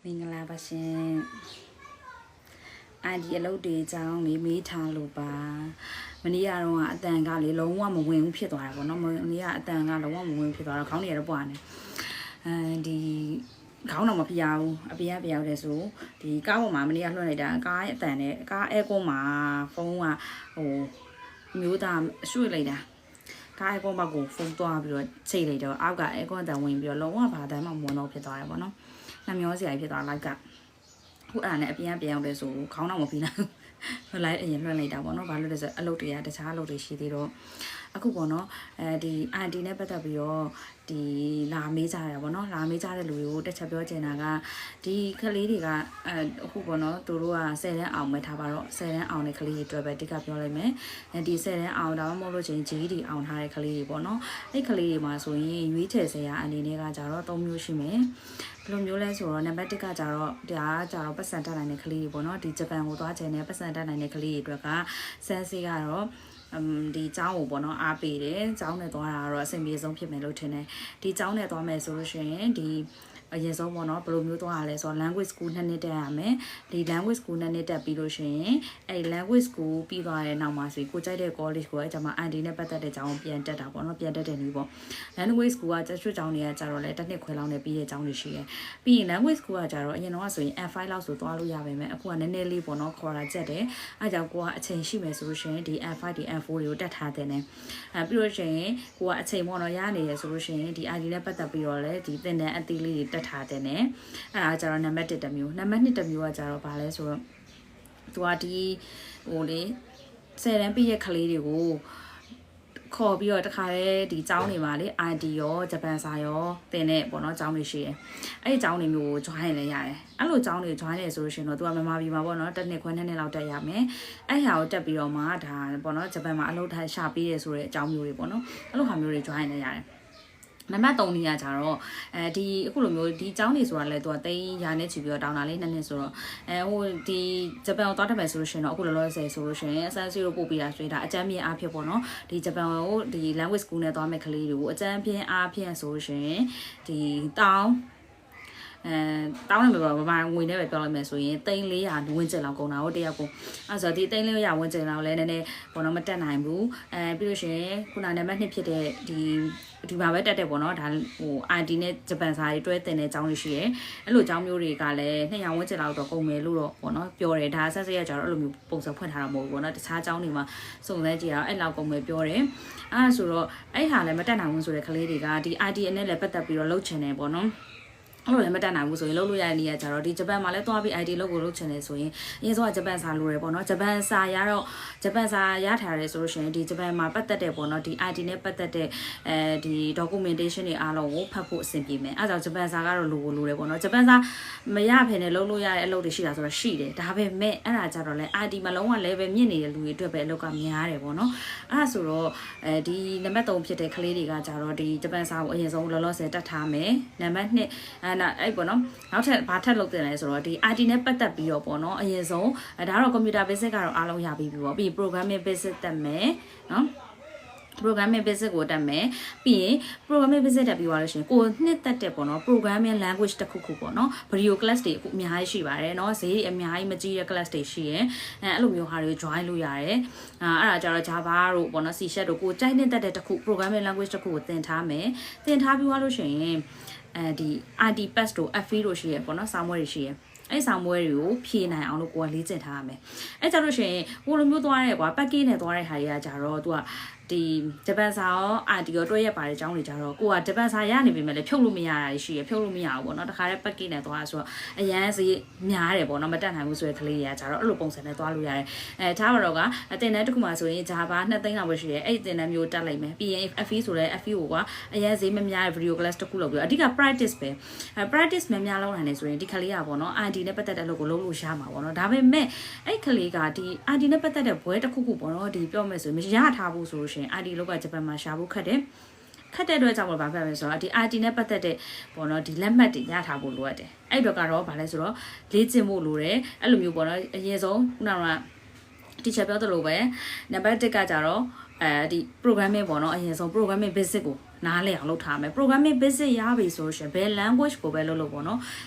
မင်္ဂလာပါရှင်ဒီအလုပ်တွေအကြောင်းလေးမေးထားလို့ပါမနေ့ကတော့အတန်ကလေလုံးဝမဝင်ဘူးဖြစ်သွားတာပေါ့နော်မနေ့ကအတန်ကလုံးဝမဝင်ဖြစ်သွားတော့ခေါင်းတွေကတော့ပွားနေဒီခေါင်းတော့မပြရဘူးအပြင်ကပြရတယ်ဆိုဒီကားပေါ်မှာမနေ့ကလွှတ်လိုက်တာကားရဲ့အတန်နဲ့ကားအဲကွန်းမှာဖုန်းကမျိုးသားရွှေ့လိုက်တာကားအဲကွန်းဘက်ကိုဖုန်းသွားပြီးတော့ချိန်လိုက်တော့အောက်ကအဲကွန်းအတန်ဝင်ပြီးတော့လုံးဝဘာတမ်းမှမဝင်တော့ဖြစ်သွားတယ်ပေါ့နော်နှမျောစရာဖြစ်သွားလိုက်ကခုအဲ့ဒါနဲ့အပြင်ကပြန်ရောက်တယ်ဆိုခေါင်းတော့မပြီးလားလွှတ်လိုက်အရင်လွှတ်လိုက်တာပေါ့နော်ဘာလို့လဲဆိုအလုပ်တွေကတခြားအလုပ်တွေရှိသေးတော့အခုပေါ့နော်ဒီ IT နဲ့ပတ်သက်ပြီးတော့ဒီလာမေးကြရပါတော့လာမေးကြတဲ့လူတွေကိုတစ်ချက်ပြောချင်တာကဒီကလေးတွေကအခုပေါ့နော်သူတို့က10တန်းအောင်ပဲထားပါတော့10တန်းအောင်တဲ့ကလေးတွေအတွက်ပဲတိကပြောလိုက်မယ်ဒီ10တန်းအောင်ဒါမှမဟုတ်လို့ချင်း GD အောင်ထားတဲ့ကလေးတွေပေါ့နော်အဲ့ကလေးတွေမှာဆိုရင်ရွေးချယ်စရာအနေနဲ့ကကြတော့3မျိုးရှိမယ်ဘယ်လိုမျိုးလဲဆိုတော့နံပါတ်1ကကြတော့ဒါကကြတော့ပတ်စံတက်နိုင်တဲ့ကလေးတွေပေါ့နော်ဒီဂျပန်ကိုသွားချင်တဲ့ပတ်စံတက်နိုင်တဲ့ကလေးတွေအတွက်ကစမ်းစီကတော့ဒီเจ้าကိုပေါ့နော်အားပေးတယ်เจ้าနဲ့သွားတာတော့အဆင်ပြေဆုံးဖြစ်မယ်လို့ထင်တယ်ဒီเจ้าနဲ့သွားမယ်ဆိုလို့ရှိရင်ဒီအရင်ဆုံးပေါ့နော်ဘယ်လိုမျိုးသွားရလဲဆိုတော့ language school 2နှစ်တက်ရမယ်ဒီ language school 2နှစ်တက်ပြီးလို့ရှိရင်အဲ့ language school ပြီးသွားတဲ့နောက်မှာဆိုကိုကြိုက်တဲ့ college ကိုအဲ့ကျမှ ID နဲ့ပတ်သက်တဲ့ကျောင်းပြန်တက်တာပေါ့နော်ပြန်တက်တဲ့နည်းပေါ့ language school ကကျွတ်ကျောင်းတွေကကြတော့လဲတစ်နှစ်ခွဲလောက်နဲ့ပြီးတဲ့ကျောင်းတွေရှိတယ်ပြီးရင် language school ကကြတော့အရင်တော့ဆိုရင် F5 လောက်ဆိုသွားလို့ရပါမယ်အခုကနည်းနည်းလေးပေါ့နော်ခေါ်တာကြက်တယ်အဲ့ကြောင့်ကိုကအချိန်ရှိမယ်ဆိုလို့ရှိရင်ဒီ F5 ဒီ F4 တွေကိုတက်ထားတဲ့နဲ့ပြီးလို့ရှိရင်ကိုကအချိန်ပေါ့နော်ရနေရဆိုလို့ရှိရင်ဒီ ID နဲ့ပတ်သက်ပြီးတော့လဲဒီသင်တန်းအသီးလေးတွေတက်ထားတဲ့နဲ့အဲ့ဒါကြတော့နံပါတ်1တစ်မျိုးနံပါတ်2တစ်မျိုးကကြတော့ဗာလဲဆိုတော့သူကဒီဟိုလေ10တန်းပြည့်ရဲ့ကလေးတွေကိုခေါ်ပြီးတော့တခါတည်းဒီကျောင်းတွေမှာလေ ID ရောဂျပန်စာရောသင်တဲ့ပေါ့နော်ကျောင်းတွေရှိတယ်အဲ့ဒီကျောင်းတွေမျိုးကို join လည်းရတယ်အဲ့လိုကျောင်းတွေ join တယ်ဆိုလို့ရှိရင်တော့သူကမြန်မာပြည်မှာပေါ့နော်တစ်နှစ်ခွဲနှစ်နှစ်လောက်တက်ရမယ်အဲ့ဟာကိုတက်ပြီးတော့မှဒါပေါ့နော်ဂျပန်မှာအလုပ်ထိုင်ရှာပေးရဆိုတဲ့အကြောင်းမျိုးတွေပေါ့နော်အဲ့လိုဟာမျိုးတွေ join လည်းရတယ်နံပါတ်3နေရာကြတော့ဒီအခုလိုမျိုးဒီကျောင်းနေဆိုတာလဲသူကသိန်းရာနဲ့ချီပြီးတော့တောင်းတာလေးနှစ်ဆိုတော့ဟိုဒီဂျပန်ကိုသွားတက်မယ်ဆိုလို့ရှိရင်တော့အခုလောလောဆယ်ဆိုလို့ရှိရင်အစမ်းစီကိုပို့ပေးတာဆိုရင်ဒါအကြမ်းမြင့်အားဖြင့်ပေါ့နော်ဒီဂျပန်ကိုဒီ language school နဲ့သွားမယ့်ကလေးတွေကိုအကြမ်းပြင်းအားဖြင့်ဆိုလို့ရှိရင်ဒီတောင်းတောင်းနေမှာပါငွေနဲ့ပဲပြောလိုက်မယ်ဆိုရင်3400ဝန်းကျင်လောက်ကုန်တာဟုတ်တယောက်ကိုအဲ့ဆိုဒီ3400ဝန်းကျင်လောက်လဲနည်းနည်းဘောနော်မတက်နိုင်ဘူးပြီးလို့ရှိရင်ခုနနံပါတ်2ဖြစ်တဲ့ဒီမှာပဲတက်တယ်ပေါ့နော်ဒါဟို ID နဲ့ဂျပန်စာတွေတွဲတင်တဲ့အကြောင်းတွေရှိရယ်အဲ့လိုအကြောင်းမျိုးတွေကလည်း200ဝန်းကျင်လောက်တော့ကုန်မယ်လို့တော့ပေါ့နော်ပြောတယ်ဒါဆက်ဆက်ရကြတော့အဲ့လိုမျိုးပုံစံဖွင့်ထားတာမဟုတ်ဘူးပေါ့နော်တခြားအကြောင်းတွေမှာစုံစမ်းကြည့်တော့အဲ့လောက်ကုန်မယ်ပြောတယ်အဲ့ဆိုတော့အဲ့ဟာလည်းမတက်နိုင်ဘူးဆိုတဲ့ကလေးတွေကဒီ ID နဲ့လည်းပတ်သက်ပြီးတော့လှုပ်ချင်တယ်ပေါ့နော်အဲ့လိုလည်းမတက်နိုင်ဘူးဆိုရင်လုပ်လို့ရတဲ့နေရာကြတော့ဒီဂျပန်မှာလည်းသွားပြီး ID လုပ်ကိုလုပ်ချင်တယ်ဆိုရင်အရင်ဆုံးကဂျပန်စာလိုတယ်ပေါ့နော်ဂျပန်စာရတော့ဂျပန်စာရထားတယ်ဆိုလို့ရှိရင်ဒီဂျပန်မှာပတ်သက်တဲ့ပေါ့နော်ဒီ ID နဲ့ပတ်သက်တဲ့ဒီ documentation တွေအားလုံးကိုဖတ်ဖို့အဆင်ပြေမယ်အဲဒါကြောင့်ဂျပန်စာကတော့လိုတယ်ပေါ့နော်ဂျပန်စာမရဖ ೇನೆ လုပ်လို့ရတဲ့အလုပ်တွေရှိတာဆိုတော့ရှိတယ်ဒါပေမဲ့အဲ့ဒါကြတော့လဲ ID မှာလုံးဝ level မြင့်နေတဲ့လူတွေအတွက်ပဲအလုပ်ကများတယ်ပေါ့နော်အဲ့ဒါဆိုတော့ဒီနံပါတ်3ဖြစ်တဲ့ကလေးတွေကကြတော့ဒီဂျပန်စာကိုအရင်ဆုံးလောလောဆယ်တက်ထားမယ်နံပါတ်2အဲ့ပေါ့နော်နောက်ထပ်ဘာထပ်လုပ်တင်လဲဆိုတော့ဒီ IT နဲ့ပတ်သက်ပြီးတော့ပေါ့နော်အရင်ဆုံးဒါတော့ computer basic ကတော့အားလုံးရပြီးပြီပေါ့ပြီး programming basic တက်မယ်နော် programming basic ကိုတက်မယ်ပြီးရင် programming basic တက်ပြီးသွားလို့ရှိရင်ကိုနှစ်သက်တဲ့ပေါ့နော် programming language တစ်ခုပေါ့နော် video class တွေအခုအများကြီးရှိပါတယ်เนาะဈေးအများကြီးမကြီးတဲ့ class တွေရှိရယ်အဲ့လိုမျိုးဟာတွေ join လို့ရတယ်အဲ့ဒါကြတော့ Java တို့ပေါ့နော် C# တို့ကိုကြိုက်နှစ်သက်တဲ့တစ်ခု programming language တစ်ခုကိုသင်ထားမယ်သင်ထားပြီးသွားလို့ရှိရင်ဒီ ID pass တို့ FE တို့ရှိရပေါ့နော်စာမွေးတွေရှိရအဲ့စာမွေးတွေကိုဖြည့်နိုင်အောင်လို့ကိုကလေ့ကျင့်ထားရမယ်အဲ့ကြလို့ရှိရင်ကိုလိုမျိုးသွားရဲကွာ package နဲ့သွားတဲ့ဟာတွေကကြတော့သူကဒီဂျပန်စာရော ID ရောတွဲရက်ပါတယ်အကြောင်းတွေကြတော့ကိုကဂျပန်စာရနေပြီမဲ့လည်းဖြုတ်လို့မရတာရှိရဖြုတ်လို့မရဘူးပေါ့နော်တခါတည်း package နဲ့သွားဆိုတော့အရန်စီများတယ်ပေါ့နော်မတက်နိုင်ဘူးဆိုတဲ့ကလေးတွေကကြတော့အဲ့လိုပုံစံနဲ့သွားလို့ရတယ်ထားပါတော့ကအတင်တန်းတစ်ခုမှဆိုရင် Java 2သိန်းလောက်ပဲရှိတယ်အဲ့တင်တန်းမျိုးတက်လိုက်မယ်ပြီးရင် FE ဆိုလဲ FE ကိုကအရန်ဈေးမများတဲ့ video class တစ်ခုလုပ်ပြီးအဓိက practice ပဲ practice များများလုပ်နိုင်တယ်ဆိုရင်ဒီကလေးကပေါ့နော် ID နဲ့ပတ်သက်တဲ့အလုပ်ကိုလုပ်လို့ရမှာပေါ့နော်ဒါပေမဲ့အဲ့ကလေးကဒီ ID နဲ့ပတ်သက်တဲ့ဘွဲတစ်ခုပေါ့နော်ဒီပြောမယ်ဆိုရင်မရထားဘူးဆိုလို့ရှိရင် ID လောက်ကဂျပန်မှာရှာဖို့ခက်တယ်ခက်တဲ့အတွက်ကြောင့်ဘာဖြစ်လဲဆိုတော့ဒီ IT နဲ့ပတ်သက်တဲ့ပေါ့နော်ဒီလက်မှတ်တွေရထားဖို့လိုအပ်တယ်အဲ့တော့ကတော့ဘာလဲဆိုတော့လေ့ကျင့်ဖို့လိုတယ်အဲ့လိုမျိုးပေါ့နော်အရင်ဆုံးခုနကteacher ပြောသလိုပဲနံပါတ်1ကကြတော့ဒီ programming ပေါ့နော်အရင်ဆုံး programming basic ကို နားလည်အောင်လုပ်ထားမယ် programming basic ရပြီဆိုရှင်ဘယ် language ကိုပဲလုပ်ပေါ့နော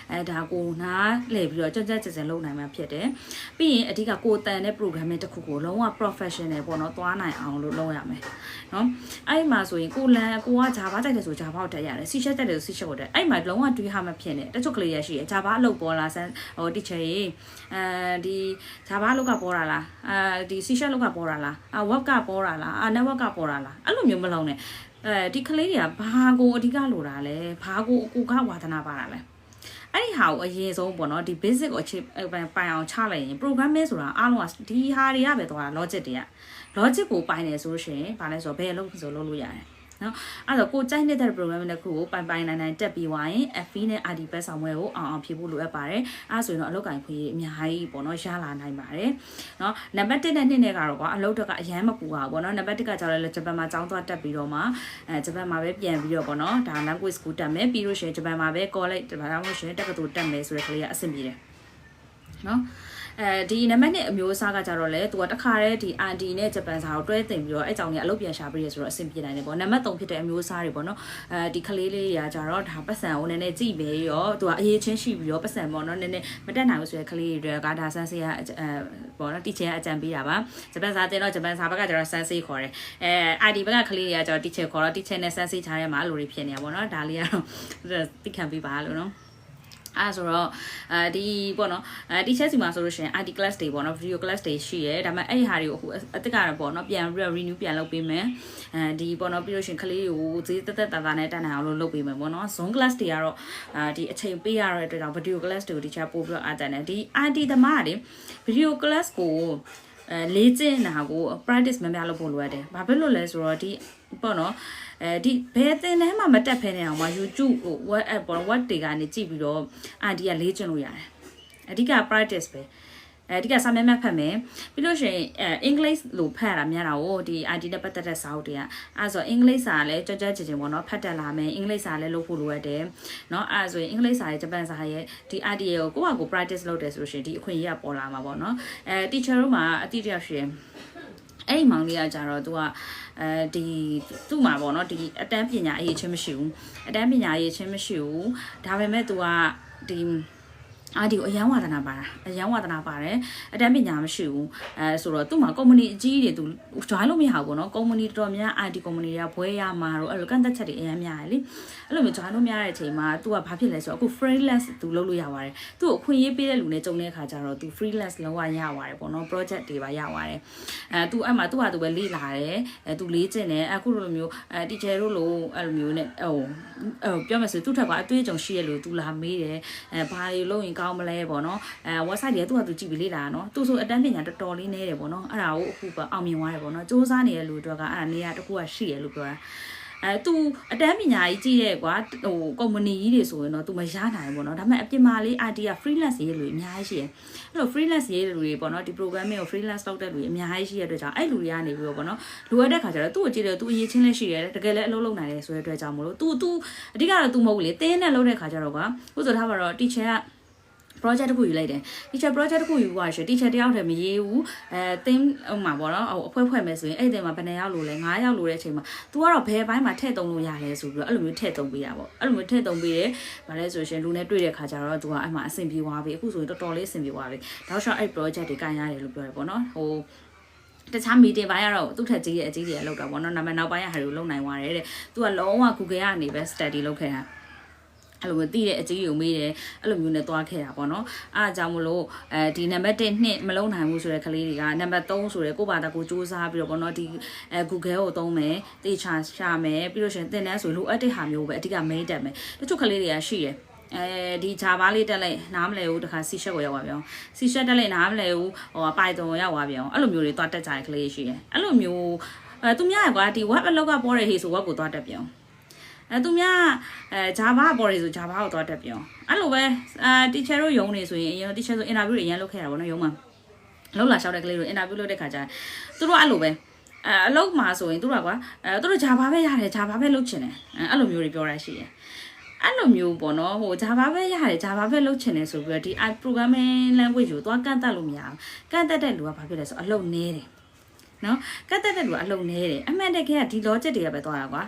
်ဒါကိုနားလည်ပြီးတော့ကြက်စင်လုပ်နိုင်မှာဖြစ်တယ်ပြီးရင်အဓိကကိုတန်တဲ့ programming တစ်ခုကိုလုံးဝ professional ပေါ့နော်သွားနိုင်အောင်လုပ်ရမယ်နော်အဲ့မှာဆိုရင်ကိုက Java တိုက်တယ်ဆို Java ကိုတက်ရတယ် C# တက်တယ်ဆို C# ကိုတက်အဲ့မှာလုံးဝတွေးဟာမဖြစ်နဲ့တချို့ကလေးရရှိရ Java အလုပ်ပေါ်လာဟို teacher ရေဒီ Java အလုပ်ကပေါ်လာလားဒီ C# အလုပ်ကပေါ်လာလားweb ကပေါ်လာလားnetwork ကပေါ်လာလားအဲ့လိုမျိုးမလုံးနဲ့ဒီကလေးတွေကဘာကိုအဓိကလိုတာလဲဘာကိုကိုကဝါသနာပါတာလဲအဲ့ဒီဟာကိုအရင်ဆုံးပေါ့နော်ဒီ basic ကိုအခြေပိုင်အောင်ချလိုက်ရင် programming ဆိုတာအားလုံးကဒီဟာတွေကပဲသွားတာ logic တွေက logic ကိုပိုင်နေဆိုရှင်ဘာလဲဆိုတော့ဘယ်လုပ်ဆိုလုပ်လို့ရတယ်နော်အဲ့တော့ကိုကြိုက်နေတဲ့ programming တစ်ခုကိုပိုင်နိုင်တက်ပြီးသွားရင် FE နဲ့ RD ဘက်ဆောင်ပွဲကိုအောင်ဖြေဖို့လိုအပ်ပါတယ်အဲ့ဆိုရင်တော့အလုပ်ကိုင်ခွင့်အများကြီးပေါ့နော်ရလာနိုင်ပါတယ်နော်နံပါတ်1နဲ့2နဲ့ကတော့ကွာအလုပ်တော့ကအရန်မပူပါဘူးပေါ့နော်နံပါတ်1ကကျတော့လေဂျပန်မှာကျောင်းသွားတက်ပြီးတော့မှဂျပန်မှာပဲပြန်ပြီးတော့ပေါ့နော်ဒါ language school တက်မယ်ပြီးလို့ရှိရင်ဂျပန်မှာပဲ college ဒါမှမဟုတ်ရှင်တက္ကသိုလ်တက်မယ်ဆိုတဲ့ကလေးကအဆင်ပြေတယ်နော်ဒီနံပါတ်1အမျိုးအစားကကြတော့လေသူကတခါတည်းဒီ RD နဲ့ဂျပန်စာကိုတွဲတင်ပြီးတော့အဲ့ကြောင့်ကြီးအလုပ်ပြန်ရှာပြီးရဆိုတော့အဆင်ပြေနိုင်တယ်ပေါ့နံပါတ်3ဖြစ်တဲ့အမျိုးအစားတွေပေါ့နော်ဒီကလေးလေးတွေကကြတော့ဒါပတ်စံကိုနည်းနည်းကြည့်ပဲရောသူကအရေးချင်းရှိပြီးတော့ပတ်စံပေါ့နော်နည်းနည်းမတက်နိုင်ဘူးဆိုတဲ့ကလေးတွေကဒါဆန်းစေးကပေါ့နော်တီချာအကြံပေးတာပါဂျပန်စာတင်တော့ဂျပန်စာဘက်ကကြတော့ဆန်းစေးခေါ်တယ်RD ဘက်ကကလေးတွေကကြတော့တီချာခေါ်တော့တီချာနဲ့ဆန်းစေးချားထဲမှာအဲ့လိုတွေဖြစ်နေတာပေါ့နော်ဒါလေးကတော့သိခံပေးပါလို့နော်အဲ့ဆိုတော့ဒီပေါ့နော်ဒီချက်စီမှာဆိုလို့ရှိရင် IT class တွေပေါ့နော် video class တွေရှိရဲဒါပေမဲ့အဲ့ဒီဟာတွေကိုအခုအစ်ကတော့ပေါ့နော်ပြန်ပြီးတော့ renew ပြန်လုပ်ပေးမယ်ဒီပေါ့နော်ပြီးလို့ရှိရင်ကလေးတွေကိုဈေးတက်တာနဲ့တက်နိုင်အောင်လုပ်ပေးမယ်ပေါ့နော် zone class တွေကတော့ဒီအချိန်ပေးရတဲ့အတွက်ကြောင့် video class တွေကိုဒီချက်ပို့ပြီးတော့အားတန်တယ်ဒီ IT သမားတွေ video class ကိုလေ့ကျင့်တာကို practice များလုပ်ဖို့လိုရတယ်ဘာဖြစ်လို့လဲဆိုတော့ဒီပေါ့နော်ဒီဘယ်သင်တန်းမှမတက်ဖဲနေအောင်မှာ YouTube ကို WhatsApp ပေါ့ Word တွေကနေကြည့်ပြီးတော့RD ကလေ့ကျင့်လို့ရတယ်အဓိက practice ပဲအဓိကစာမျက်ဖတ်မယ်ပြီးလို့ရှိရင်English လို့ဖတ်ရတာများတာကိုဒီ RD နဲ့ပတ်သက်တဲ့စာအုပ်တွေကအဲ့ဆို English စာလည်းကြွကြွချင်ချင်ပေါ့နော်ဖတ်တက်လာမယ် English စာလည်းလုပ်ဖို့လိုရတယ်เนาะအဲ့ဆိုရင် English စာရဲ့ဂျပန်စာရဲ့ဒီ RD ကိုကိုယ့်ဟာကို practice လုပ်တယ်ဆိုလို့ရှိရင်ဒီအခွင့်အရေးကပေါ်လာမှာပေါ့နော်teacher တို့မှာအတိအကျရှင်အဲ့ဒီမောင်လေးကကြတော့သူကဒီသူ့မှာပေါ့နော်ဒီအတန်းပညာအရေးချင်းမရှိဘူးအတန်းပညာအရေးချင်းမရှိဘူးဒါပေမဲ့သူကဒီRD ကိုအရန်ဝါသနာပါတာအရန်ဝါသနာပါတယ်အတန်းပညာမရှိဘူးဆိုတော့သူ့မှာ company အကြီးတွေသူ join လို့မရဘူးပေါ့နော် company တော်တော်များ RD company တွေကဘွဲရမှာတော့အဲ့လိုကန့်သက်ချက်တွေအရန်များတယ်လေအဲ့လိုမျိုး join လို့မရတဲ့အချိန်မှာသူကဘာဖြစ်လဲဆိုတော့အခု freelance သူလုပ်လို့ရပါတယ်သူ့ကိုအခွင့်အရေးပေးတဲ့လူနဲ့ကြုံတဲ့အခါကျတော့သူ freelance လုံးဝရပါတယ်ပေါ့နော် project တွေပါရပါတယ်သူအဲ့မှာသူ့ဟာသူပဲလေ့လာတယ်သူလေ့ကျင့်တယ်အခုလိုမျိုးteacher တို့လိုအဲ့လိုမျိုးနဲ့ပြောမယ်ဆိုသူ့ထက်ကအတွေ့အကြုံရှိရလို့သူလာမေးတယ်ဘာတွေလုပ်ရင်ကောင်းမလဲပေါ့နော်website တွေကသူ့ဟာသူကြည့်ပြီးလေ့လာနော်သူဆိုအတန်းပညာတော်တော်လေးနေတယ်ပေါ့နော်အဲ့ဒါကိုအခုပဲအောင်မြင်သွားတယ်ပေါ့နော်စူးစမ်းနေတဲ့လူတွေကအဲ့ဒါနေရာတစ်ခုကရှိရလို့ပြောတာသူအတန်းပညာကြီးကြည့်ရဲကွာဟို company ကြီးတွေဆိုရင်တော့ तू မရနိုင်ဘူးပေါ့နော်ဒါပေမဲ့အပြင်မှာလေး IT က freelance ရေးလူအများကြီးရှိတယ်အဲ့လို freelance ရေးလူတွေပေါ့နော်ဒီ programming ကို freelance လုပ်တဲ့လူအများကြီးရှိရတဲ့အတွက်ကြောင့်အဲ့လူတွေကနေပြီးတော့ပေါ့နော်လိုအပ်တဲ့ခါကျတော့သူ့ကိုကြည့်တယ် तू အရေးချင်းလေးရှိတယ်တကယ်လည်းအလုပ်လုပ်နိုင်တယ်ဆိုတဲ့အတွက်ကြောင့်မလို့ तू အဓိကတော့ तू မဟုတ်ဘူးလေတင်းနဲ့လုပ်တဲ့ခါကျတော့ကွာဥဆိုထားပါတော့ teacher ကproject တခုယူလိုက်တယ် teacher project တခုယူသွားရှင် teacher တယောက်တည်းမရေးဘူးတင်းဥမှာပေါ့နော်အဖွဲ့ဖွဲ့မယ်ဆိုရင်အဲ့ဒီမှာဘယ်နှယောက်လို့လဲ9ယောက်လို့တဲ့အချိန်မှာ तू ကတော့ဘယ်ဘိုင်းမှာထည့်သုံးလို့ရလဲဆိုပြီးတော့အဲ့လိုမျိုးထည့်သုံးပေးတာပေါ့အဲ့လိုမျိုးထည့်သုံးပေးတယ်ဗါလဲဆိုရှင်လူနဲ့တွေ့တဲ့ခါကျတော့ तू ကအဲ့မှာအဆင်ပြေသွားပြီအခုဆိုရင်တော်တော်လေးအဆင်ပြေသွားပြီနောက်ရှော့အဲ့ project တွေကန်ရတယ်လို့ပြောတယ်ပေါ့နော်ဟိုတခြား meeting ပိုင်းကတော့သူ့ထက်ကြီးရဲ့အကြီးကြီးလောက်တာပေါ့နော်နောက်ပိုင်းကဟာတွေလုံနိုင်သွားတယ်တဲ့ तू ကလုံးဝ Google ကနေပဲ study လုပ်ခဲ့တာအဲ့လိုမျိုးတည်တဲ့အကြီးကိုမေးတယ်အဲ့လိုမျိုးနဲ့တွားခဲ့တာပေါ့နော်အားကြောင့်မလို့ဒီနံပါတ်1နှစ်မလုံးနိုင်ဘူးဆိုတဲ့ကလေးတွေကနံပါတ်3ဆိုတဲ့ကိုယ့်ဘာသာကိုစူးစမ်းပြီးတော့ပေါ့နော်ဒီGoogle ကိုသုံးမယ်တေချာရှာမယ်ပြီးလို့ရှိရင်သင်တန်းဆိုလိုအပ်တဲ့ဟာမျိုးပဲအဓိက main တက်မယ်တချို့ကလေးတွေကရှိတယ်ဒီ Java လေးတက်လိုက်နားမလဲဘူးတခါ C# ကိုရောက်သွားပြန် C# တက်လိုက်နားမလဲဘူးဟို Python ကိုရောက်သွားပြန်အဲ့လိုမျိုးတွေတွားတက်ကြတဲ့ကလေးရှိတယ်အဲ့လိုမျိုးသူများကွာဒီ web အလုပ်ကပေါ်တဲ့ဟေးဆို web ကိုတွားတက်ပြန်သူများJava ပေါ်နေဆို Java ကိုသွားတက်ပြောအဲ့လိုပဲteacher တို့ယုံနေဆိုရင်အရင် teacher ဆို interview တွေအရင်လုပ်ခဲ့တာပေါ့နော်ယုံမှာလောက်လာလျှောက်တဲ့ကလေးတို့ interview လုပ်တဲ့ခါကျရင်သူတို့အဲ့လိုပဲအလုပ်မှာဆိုရင်သူတို့ကွာသူတို့ Java ပဲရတယ် Java ပဲလုပ်ချင်တယ်အဲ့လိုမျိုးတွေပြောရရှိတယ်အဲ့လိုမျိုးပေါ့နော်ဟို Java ပဲရတယ် Java ပဲလုပ်ချင်တယ်ဆိုပြီးတော့ဒီ programming language ကိုသွားကန့်တက်လို့မရဘူးကန့်တက်တဲ့လူကဘာဖြစ်လဲဆိုအလုပ်နည်းတယ်နော်ကန့်တက်တဲ့လူကအလုပ်နည်းတယ်အမှန်တကယ်ကဒီ logic တွေကပဲသွားတာကွာ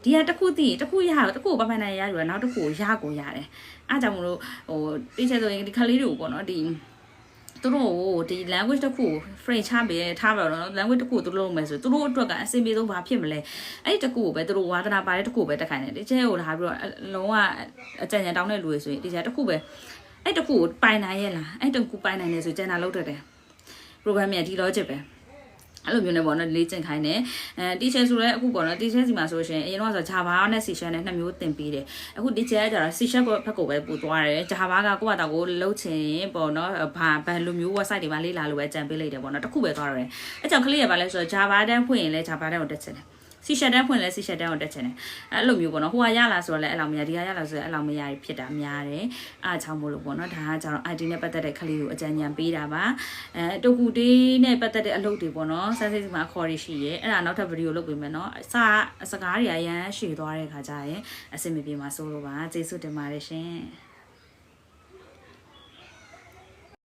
ဒီကတခုတည်းတခုရတခုပိုင်ပိုင်နိုင်ရယူရနောက်တခုရကိုရတယ်အားကြောင့်မလို့ဟိုတိကျဆိုရင်ဒီခလေးတွေကိုပေါ့နော်ဒီသူတို့ဒီ language တခု frame ချပေးထားပါတော့နော် language တခုသူတို့လုပ်မယ်ဆိုသူတို့အတွက်ကအဆင်ပြေဆုံးဘာဖြစ်မလဲအဲ့ဒီတခုကိုပဲသူတို့ဝါသနာပါတဲ့တခုပဲတက်ခိုင်းတယ်ဒီကျဲကိုလာပြီးတော့လုံးဝအကြံဉာဏ်တောင်းတဲ့လူတွေဆိုရင်ဒီကျဲတခုပဲအဲ့တခုကိုပိုင်နိုင်ရဲ့လားအဲ့တခုပိုင်နိုင်တယ်ဆိုကျန်တာလုပ်တတ်တယ် program ရဲ့ဒီ logic ပဲအဲ့လိုမျိုးနဲ့ပေါ့နော်လေ့ကျင့်ခိုင်းတယ်teacher ဆိုလည်းအခုပေါ့နော် teacher စီမှာဆိုရှင်အရင်တော့ဆို Java နဲ့ C# နဲ့နှစ်မျိုးသင်ပေးတယ်အခု teacher ကကျတော့ C# ဘက်ကိုပဲပို့သွားတယ် Java ကကိုယ့်ဘာသာကိုလှုပ်ချင်ပေါ့နော်ဘယ်လိုမျိုး website တွေမှာလေ့လာလို့ပဲကြံပေးလိုက်တယ်ပေါ့နော်တခုပဲသွားရတယ်အဲ့ကြောင့်ကလေးရပါလဲဆိုတော့ Java တန်းဖွင့်ရင်လည်း Java တန်းကိုတက်ချင်တယ်C# တန်းဖွင့်လဲ C# တန်းကိုတက်ချင်တယ်အဲ့လိုမျိုးပေါ့နော်ဟိုကရလာဆိုတော့လည်းအဲ့လောက်မရဒီကရလာဆိုတော့အဲ့လောက်မရဖြစ်တာများတယ်အားချောင်းမို့လို့ပေါ့နော်ဒါကကျတော့ IT နဲ့ပတ်သက်တဲ့ကလေးကိုအကြံဉာဏ်ပေးတာပါတူကူတေးနဲ့ပတ်သက်တဲ့အလုပ်တွေပေါ့နော်ဆက်စိတ်စီမှာခေါ်ရရှိရဲအဲ့ဒါနောက်ထပ်ဗီဒီယိုလုပ်ပေးမယ်နော်စကားတွေအရန်ရှည်သွားတဲ့ခါကျရင်အဆင်မပြေမှာစိုးလို့ပါကျေးဇူးတင်ပါတယ်ရှင်